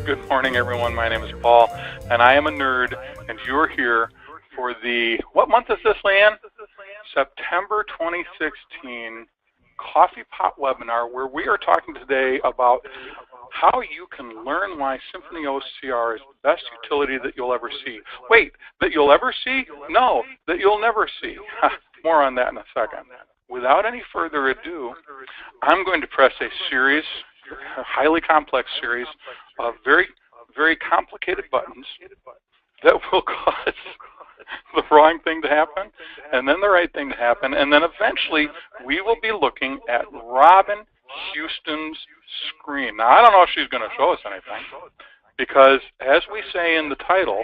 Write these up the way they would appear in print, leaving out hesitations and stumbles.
Good morning, everyone. My name is Paul, and I am a nerd, and you're here for the, what month is this, Leanne? September 2016 Coffee Pot webinar, where we are talking today about how you can learn why Symphony OCR is the best utility that you'll ever see. Wait, that you'll ever see? No, that you'll never see. More on that in a second. Without any further ado, I'm going to press a highly complex series of very, very complicated buttons that will cause the wrong thing to happen, and then the right thing to happen, and then eventually we will be looking at Robin Houston's screen. Now, I don't know if she's going to show us anything, because as we say in the title,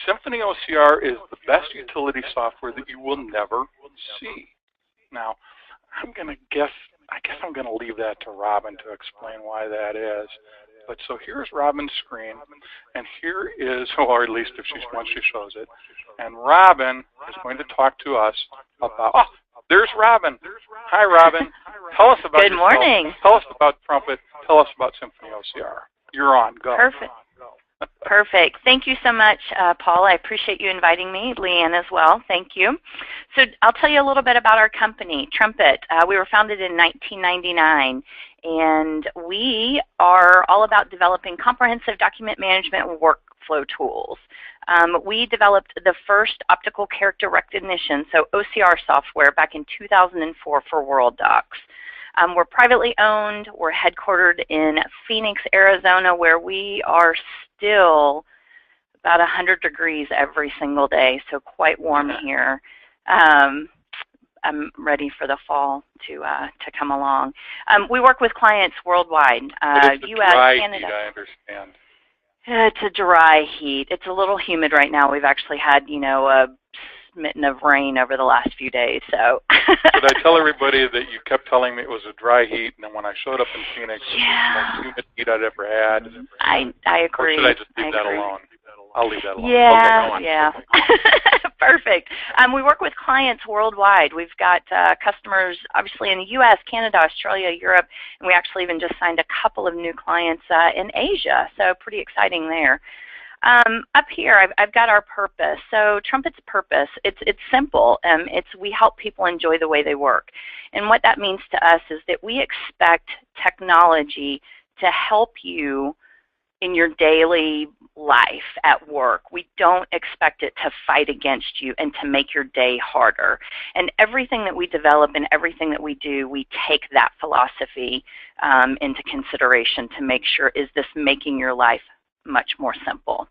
Symphony OCR is the best utility software that you will never see. Now, I guess I'm going to leave that to Robin to explain why that is. But so here's Robin's screen, and here is, or at least once she shows it, and Robin is going to talk to us about, there's Robin. Hi, Robin. Tell us about Good morning. Tell us about Trumpet. Tell us about Symphony OCR. You're on. Go. Perfect. Perfect. Thank you so much, Paul. I appreciate you inviting me. Leanne as well. Thank you. So I'll tell you a little bit about our company, Trumpet. We were founded in 1999, and we are all about developing comprehensive document management and workflow tools. We developed the first optical character recognition, so OCR software, back in 2004 for World Docs. We're privately owned. We're headquartered in Phoenix, Arizona, where we are still about 100 degrees every single day, so quite warm here. I'm ready for the fall to come along. We work with clients worldwide, U.S., Canada. Heat, I understand. It's a dry heat. It's a little humid right now. We've actually had, a smitten of rain over the last few days. So should I tell everybody that you kept telling me it was a dry heat, and then when I showed up in Phoenix, it was the most humid heat I'd ever had? I agree. Or should I just leave that alone? I'll leave that alone. Yeah, okay, yeah. Perfect. We work with clients worldwide. We've got customers, obviously, in the U.S., Canada, Australia, Europe, and we actually even just signed a couple of new clients in Asia, so pretty exciting there. Up here, I've got our purpose. So Trumpet's purpose, it's simple. We help people enjoy the way they work. And what that means to us is that we expect technology to help you in your daily life at work. We don't expect it to fight against you and to make your day harder. And everything that we develop and everything that we do, we take that philosophy into consideration to make sure, is this making your life much more simple?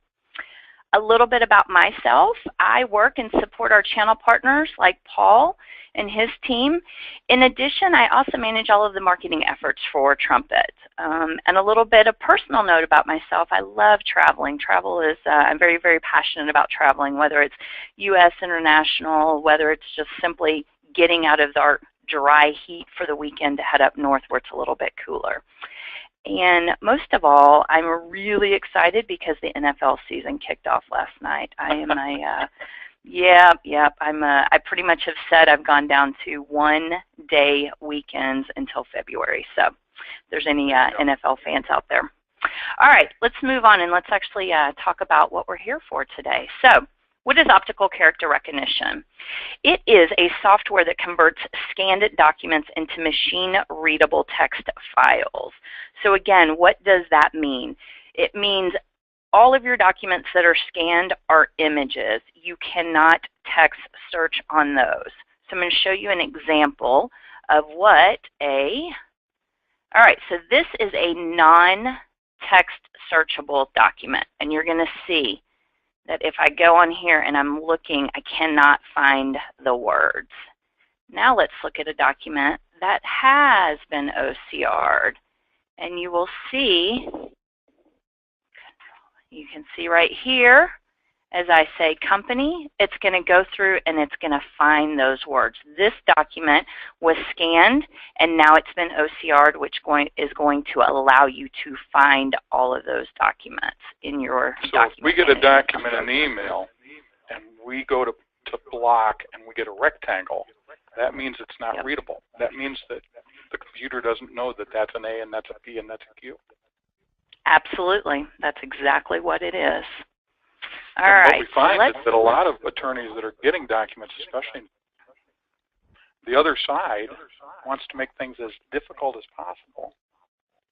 A little bit about myself. I work and support our channel partners like Paul and his team. In addition, I also manage all of the marketing efforts for Trumpet. And a little bit of personal note about myself, I love traveling. Travel is, I'm very, very passionate about traveling, whether it's U.S., international, whether it's just simply getting out of our dry heat for the weekend to head up north where it's a little bit cooler. And most of all, I'm really excited because the NFL season kicked off last night. I am I pretty much have said I've gone down to 1-day weekends until February. So if there's any NFL fans out there. All right, let's move on and let's actually talk about what we're here for today. So what is optical character recognition? It is a software that converts scanned documents into machine-readable text files. So again, what does that mean? It means all of your documents that are scanned are images. You cannot text search on those. So I'm going to show you an example of all right, so this is a non-text searchable document, and you're going to see that if I go on here and I'm looking, I cannot find the words. Now let's look at a document that has been OCR'd, and you will see, you can see right here, as I say company, it's going to go through and it's going to find those words. This document was scanned and now it's been OCR'd, which is going to allow you to find all of those documents in your document. So if we get a document in the email and we go to block and we get a rectangle, that means it's not readable. That means that the computer doesn't know that that's an A and that's a P and that's a Q. Absolutely. That's exactly what it is. All and right. what we find is that a lot of attorneys that are getting documents, especially the other side, wants to make things as difficult as possible.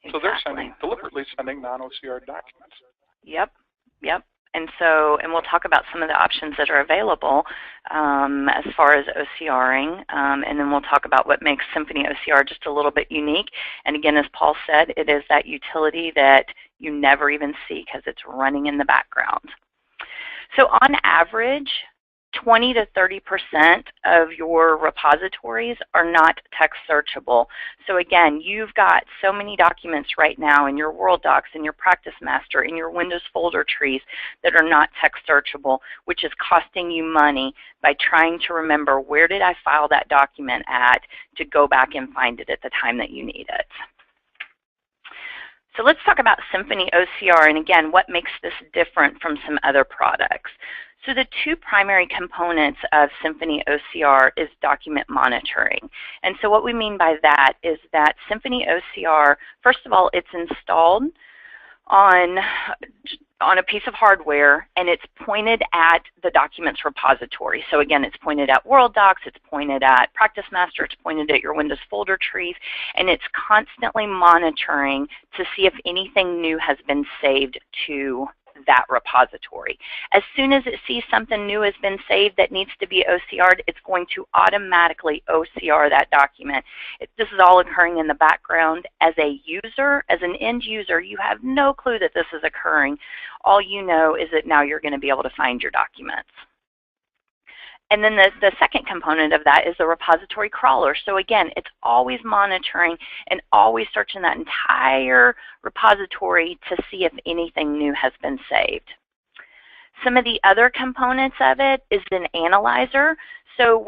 Exactly. So they're deliberately sending non-OCR documents. Yep. And we'll talk about some of the options that are available as far as OCRing, and then we'll talk about what makes Symphony OCR just a little bit unique. And again, as Paul said, it is that utility that you never even see because it's running in the background. So on average, 20 to 30% of your repositories are not text searchable. So again, you've got so many documents right now in your World Docs, in your Practice Master, in your Windows folder trees that are not text searchable, which is costing you money by trying to remember where did I file that document at to go back and find it at the time that you need it. So let's talk about Symphony OCR, and again, what makes this different from some other products. So the two primary components of Symphony OCR is document monitoring. And so what we mean by that is that Symphony OCR, first of all, it's installed on a piece of hardware, and it's pointed at the documents repository. So again, it's pointed at World Docs, it's pointed at Practice Master, it's pointed at your Windows folder trees, and it's constantly monitoring to see if anything new has been saved to that repository. As soon as it sees something new has been saved that needs to be OCR'd, it's going to automatically OCR that document. This is all occurring in the background. As a user, as an end user, you have no clue that this is occurring. All you know is that now you're going to be able to find your documents. And then the second component of that is the repository crawler. So again, it's always monitoring and always searching that entire repository to see if anything new has been saved. Some of the other components of it is an analyzer. So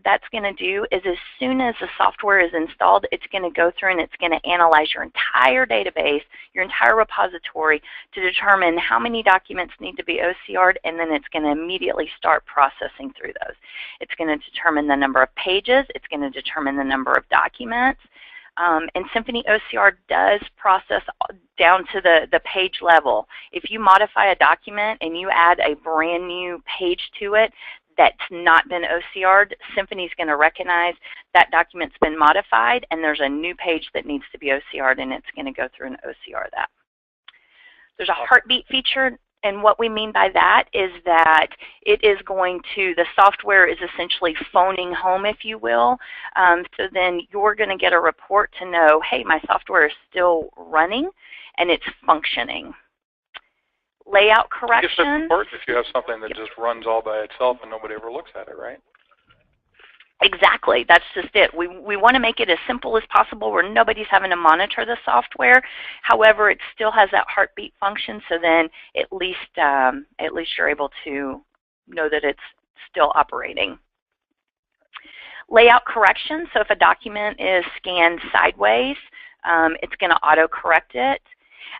that's going to do is as soon as the software is installed, it's going to go through and it's going to analyze your entire database, your entire repository, to determine how many documents need to be OCR'd, and then it's going to immediately start processing through those. It's going to determine the number of pages. It's going to determine the number of documents. And Symphony OCR does process down to the page level. If you modify a document and you add a brand new page to it that's not been OCR'd, Symphony's going to recognize that document's been modified and there's a new page that needs to be OCR'd, and it's going to go through and OCR that. There's a heartbeat feature, and what we mean by that is that it is going to, the software is essentially phoning home, if you will. So then you're going to get a report to know, hey, my software is still running and it's functioning. Layout correction. It's important if you have something that just runs all by itself and nobody ever looks at it, right? Exactly. That's just it. We want to make it as simple as possible where nobody's having to monitor the software. However, it still has that heartbeat function, so then at least you're able to know that it's still operating. Layout correction. So if a document is scanned sideways, it's going to auto-correct it.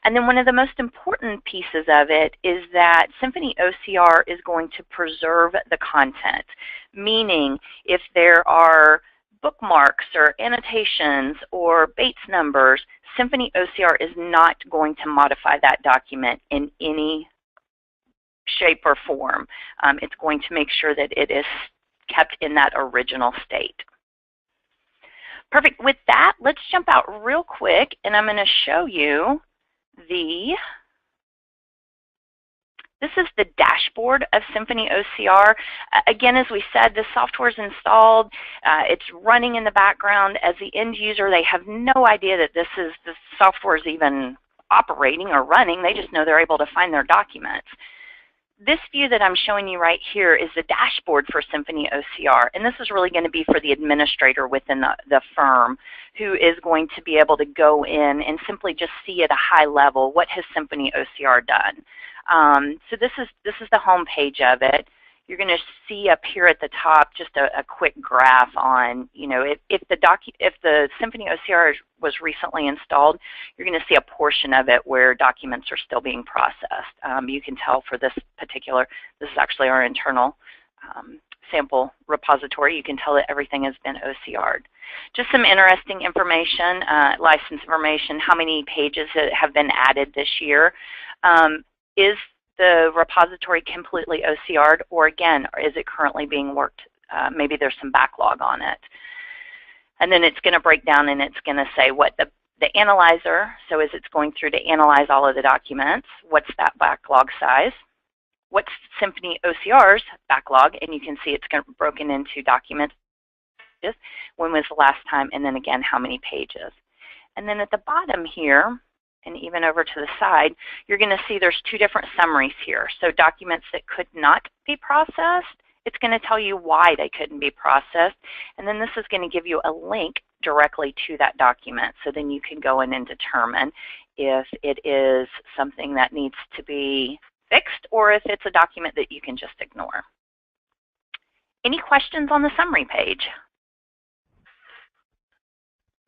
And then one of the most important pieces of it is that Symphony OCR is going to preserve the content, meaning if there are bookmarks or annotations or Bates numbers, Symphony OCR is not going to modify that document in any shape or form. It's going to make sure that it is kept in that original state. Perfect. With that, let's jump out real quick, and I'm going to show you this is the dashboard of Symphony OCR. Again, as we said, the software is installed. It's running in the background. As the end user, they have no idea that the software is even operating or running. They just know they're able to find their documents. This view that I'm showing you right here is the dashboard for Symphony OCR, and this is really going to be for the administrator within the firm who is going to be able to go in and simply just see at a high level what has Symphony OCR done. So this is the home page of it. You're going to see up here at the top just a quick graph on, if the Symphony OCR was recently installed, you're going to see a portion of it where documents are still being processed. You can tell for this is actually our internal sample repository, you can tell that everything has been OCR'd. Just some interesting information, license information, how many pages have been added this year. Is the repository completely OCR'd, or again, is it currently being worked? Maybe there's some backlog on it. And then it's going to break down and it's going to say what the analyzer, so as it's going through to analyze all of the documents, what's that backlog size? What's Symphony OCR's backlog? And you can see it's broken into documents. When was the last time? And then again, how many pages? And then at the bottom here, and even over to the side, you're going to see there's two different summaries here. So documents that could not be processed, it's going to tell you why they couldn't be processed. And then this is going to give you a link directly to that document. So then you can go in and determine if it is something that needs to be fixed or if it's a document that you can just ignore. Any questions on the summary page?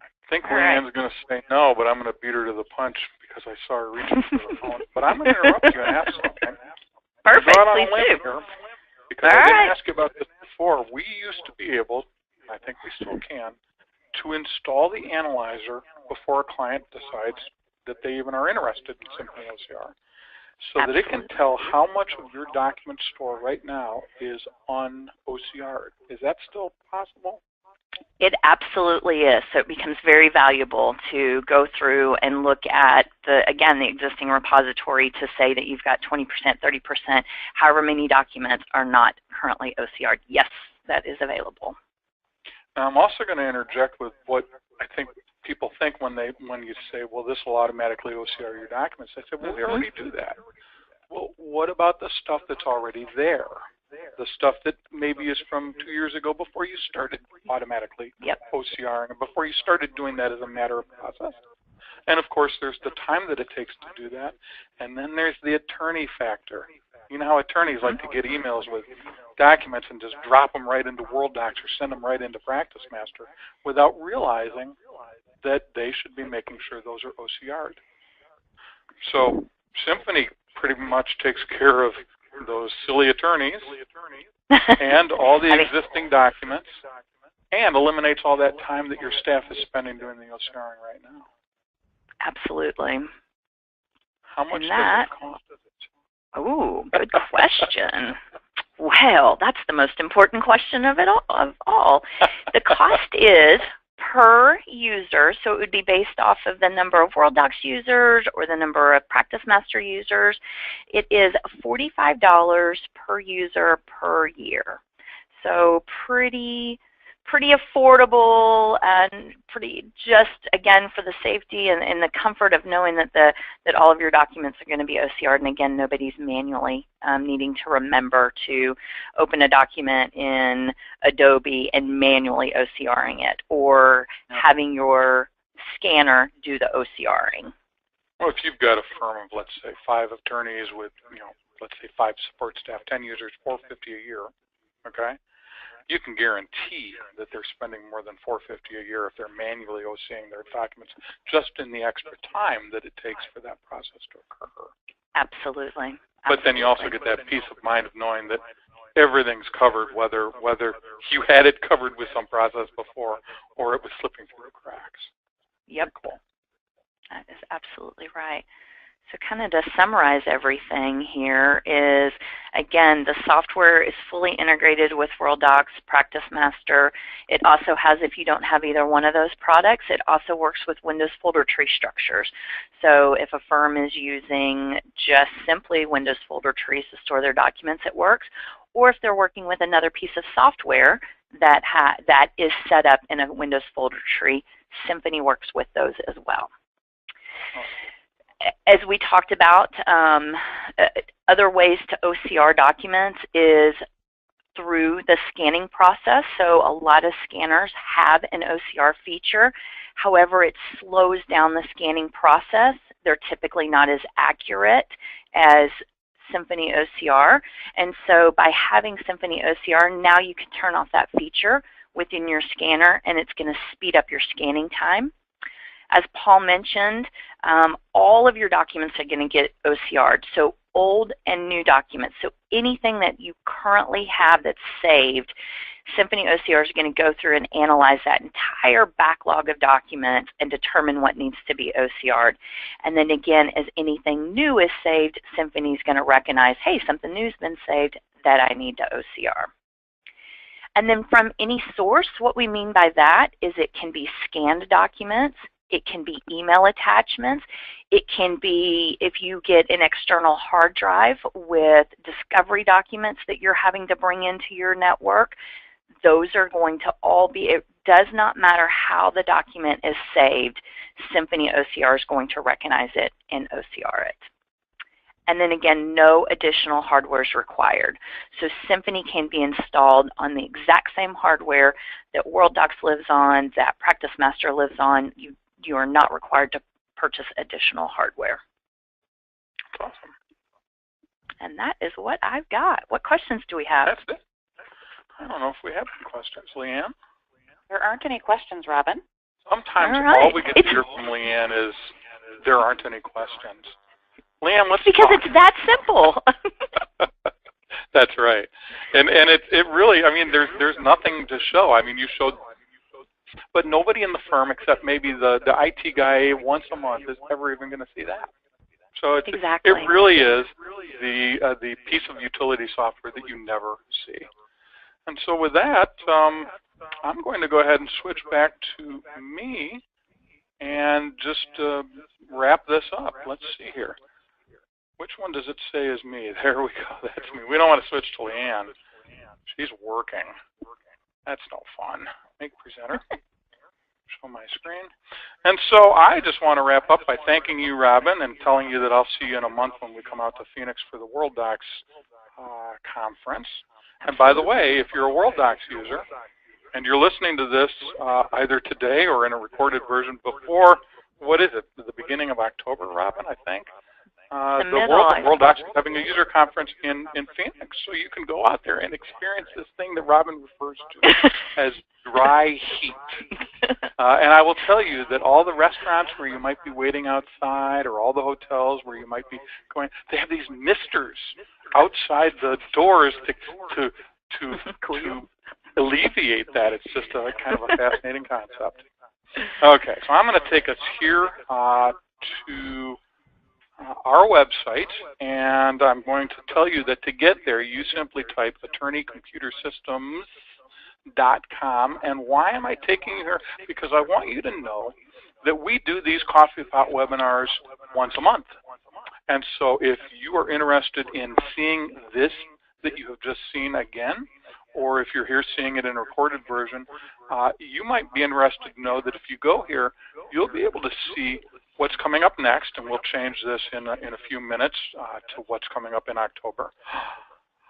I think Leanne's going to say no, but I'm going to beat her to the punch because I saw her reaching for the phone. But I'm going to interrupt you and ask something. Perfect, please do. Because I didn't ask you about this before. We used to be able, I think we still can, to install the analyzer before a client decides that they even are interested in Symphony OCR. So that it can tell how much of your document store right now is un-OCR'd. Is that still possible? It absolutely is. So it becomes very valuable to go through and look at, the existing repository to say that you've got 20%, 30%, however many documents are not currently OCR'd. Yes, that is available. Now, I'm also going to interject with what I think people think when you say, well, this will automatically OCR your documents. They say, well, we already do that. Well, what about the stuff that's already there? The stuff that maybe is from 2 years ago before you started automatically OCRing, and before you started doing that as a matter of process. And of course, there's the time that it takes to do that. And then there's the attorney factor. You know how attorneys like to get emails with documents and just drop them right into World Docs or send them right into Practice Master without realizing that they should be making sure those are OCR'd. So Symphony pretty much takes care of those silly attorneys and all the existing documents and eliminates all that time that your staff is spending doing the OCRing right now. Absolutely. How much does it cost? Oh, good question. Well, that's the most important question of all. The cost is per user, so it would be based off of the number of World Docs users or the number of Practice Master users. It is $45 per user per year. So pretty affordable and pretty just, again, for the safety and the comfort of knowing that all of your documents are going to be OCR'd, and again, nobody's manually needing to remember to open a document in Adobe and manually OCRing it, or having your scanner do the OCRing. Well, if you've got a firm of, let's say, 5 attorneys with, let's say 5 support staff, 10 users, $450 a year, okay? You can guarantee that they're spending more than $450 a year if they're manually OCing their documents, just in the extra time that it takes for that process to occur. Absolutely. But then you also get that peace of mind of knowing that everything's covered, whether you had it covered with some process before or it was slipping through the cracks. Yep. Cool. That is absolutely right. So kind of to summarize everything here is, again, the software is fully integrated with World Docs, Practice Master. It also has, if you don't have either one of those products, it also works with Windows folder tree structures. So if a firm is using just simply Windows folder trees to store their documents, it works. Or if they're working with another piece of software that is set up in a Windows folder tree, Symphony works with those as well. As we talked about, other ways to OCR documents is through the scanning process. So a lot of scanners have an OCR feature. However, it slows down the scanning process. They're typically not as accurate as Symphony OCR. And so by having Symphony OCR, now you can turn off that feature within your scanner, and it's going to speed up your scanning time. As Paul mentioned, all of your documents are going to get OCR'd. So old and new documents. So anything that you currently have that's saved, Symphony OCR is going to go through and analyze that entire backlog of documents and determine what needs to be OCR'd. And then again, as anything new is saved, Symphony is going to recognize, hey, something new's been saved that I need to OCR. And then from any source, what we mean by that is it can be scanned documents, it can be email attachments, it can be if you get an external hard drive with discovery documents that you're having to bring into your network. Those are going to all be, it does not matter how the document is saved, Symphony OCR is going to recognize it and OCR it. And then again, no additional hardware is required. So Symphony can be installed on the exact same hardware that WorldDocs lives on, that Practice Master lives on. You are not required to purchase additional hardware. That's awesome. And that is what I've got. What questions do we have? That's it. I don't know if we have any questions. Leanne? There aren't any questions, Robin. Sometimes all we get to hear from Leanne is there aren't any questions. Leanne, let's because talk. It's that simple. That's right. And it really, I mean, there's nothing to show. I mean, you showed, but nobody in the firm except maybe the IT guy once a month is ever even going to see that. So it really is the piece of utility software that you never see. And so with that, I'm going to go ahead and switch back to me and just wrap this up. Let's see here. Which one does it say is me? There we go. That's me. We don't want to switch to Leanne. She's working. That's no fun. Make presenter. Show my screen. And so I just want to wrap up by thanking you, Robin, and telling you that I'll see you in a month when we come out to Phoenix for the WorldDocs conference. And by the way, if you're a WorldDocs user and you're listening to this either today or in a recorded version before, what is it, the beginning of October, Robin, I think? WorldDocs is having a user conference in Phoenix, so you can go out there and experience this thing that Robin refers to as dry heat. And I will tell you that all the restaurants where you might be waiting outside or all the hotels where you might be going, they have these misters outside the doors to alleviate that. It's just a kind of a fascinating concept. Okay, so I'm going to take us here to our website, and I'm going to tell you that to get there, you simply type attorneycomputersystems.com. And why am I taking you here? Because I want you to know that we do these Coffee Pot webinars once a month. And so if you are interested in seeing this that you have just seen again, or if you're here seeing it in a recorded version, you might be interested to know that if you go here, you'll be able to see what's coming up next, and we'll change this in a few minutes to what's coming up in October.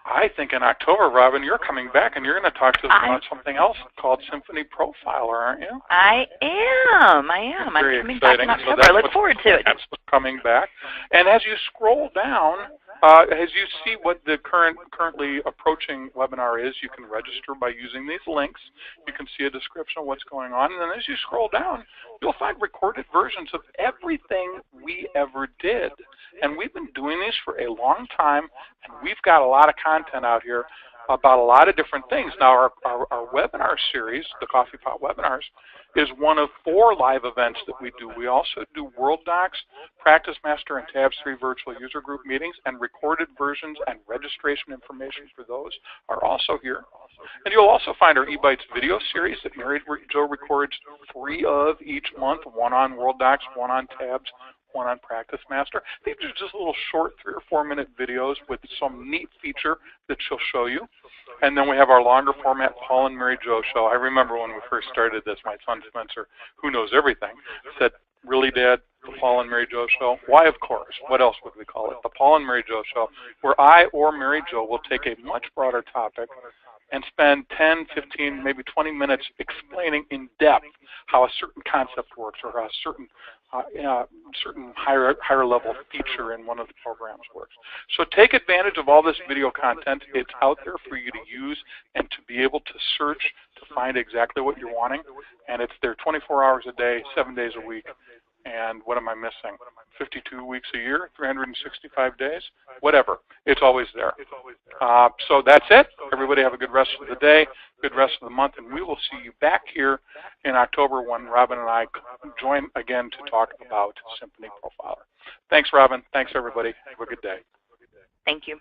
I think in October, Robin, you're coming back, and you're going to talk to us about something else called Symphony Profiler, aren't you? I am. I'm coming back in October. I look forward to it. That's what's coming back. And as you scroll down, as you see what the currently approaching webinar is, you can register by using these links. You can see a description of what's going on. And then as you scroll down, you'll find recorded versions of everything we ever did. And we've been doing these for a long time, and we've got a lot of content out here about a lot of different things. Now, our webinar series, the Coffee Pot webinars, is one of 4 live events that we do. We also do WorldDocs, Practice Master, and Tabs 3 virtual user group meetings, and recorded versions and registration information for those are also here. And you'll also find our eBytes video series that Mary Jo records 3 of each month, one on WorldDocs, one on Tabs, one on Practice Master. These are just little short 3 or 4 minute videos with some neat feature that she'll show you. And then we have our longer format Paul and Mary Jo show. I remember when we first started this, my son Spencer, who knows everything, said, "Really, Dad, the Paul and Mary Jo show?" Why, of course. What else would we call it? The Paul and Mary Jo show, where I or Mary Jo will take a much broader topic and spend 10, 15, maybe 20 minutes explaining in depth how a certain concept works or how a certain higher level feature in one of the programs works. So take advantage of all this video content. It's out there for you to use and to be able to search to find exactly what you're wanting. And it's there 24 hours a day, 7 days a week. And what am I missing? 52 weeks a year, 365 days, whatever. It's always there. So that's it. Everybody have a good rest of the day, good rest of the month, and we will see you back here in October when Robin and I join again to talk about Symphony Profiler. Thanks, Robin. Thanks, everybody. Have a good day. Thank you.